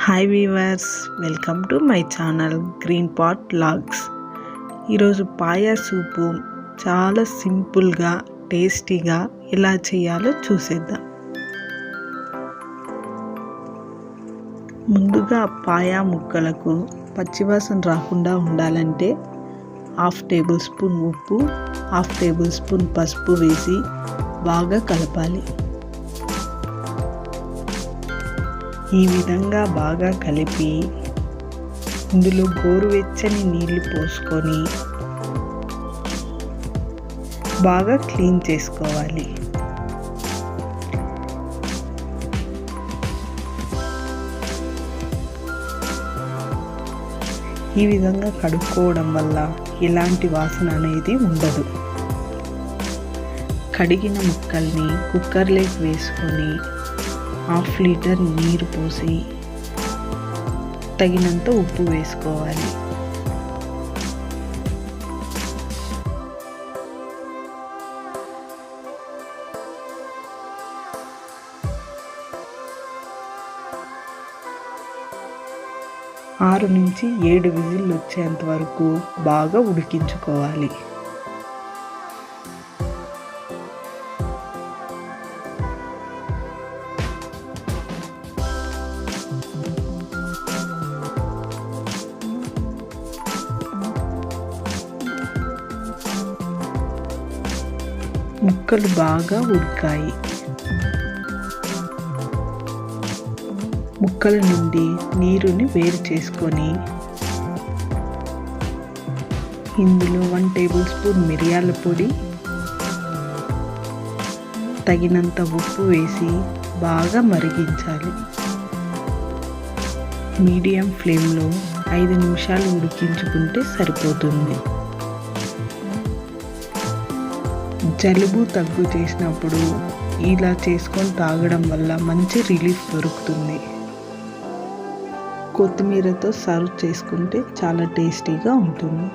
Hi viewers, welcome to my channel green pot vlogs. ఈరోజు పాయా సూపు చాలా సింపుల్గా టేస్టీగా ఎలా చేయాలో చూసేద్దాం. ముందుగా పాయా ముక్కలకు పచ్చివాసన రాకుండా ఉండాలంటే 1/2 టేబుల్ స్పూన్ ఉప్పు, 1/2 టేబుల్ స్పూన్ పసుపు వేసి బాగా కలపాలి. ఈ విధంగా బాగా కలిపి ఇందులో గోరువెచ్చని నీళ్లు పోసుకొని బాగా క్లీన్ చేసుకోవాలి. ఈ విధంగా కడుక్కోవడం వల్ల ఎలాంటి వాసన అనేది ఉండదు. కడిగిన ముక్కల్ని కుక్కర్లోకి వేసుకొని 1/2 లీటర్ నీరు పోసి తగినంత ఉప్పు వేసుకోవాలి. ఆరు నుంచి 7 విజిల్లు వచ్చేంత వరకు బాగా ఉడికించుకోవాలి. ముక్కలు బాగా ఉడికాయి. ముక్కల నుండి నీరుని వేరు చేసుకొని ఇందులో 1 టేబుల్ స్పూన్ మిరియాల పొడి, తగినంత ఉప్పు వేసి బాగా మరిగించాలి. మీడియం ఫ్లేమ్లో 5 నిమిషాలు ఉడికించుకుంటే సరిపోతుంది. జలుబు దగ్గు చేసినప్పుడు ఇలా చేసుకొని తాగడం వల్ల మంచి రిలీఫ్ దొరుకుతుంది. కొత్తిమీరతో సర్వ్ చేసుకుంటే చాలా టేస్టీగా ఉంటుంది.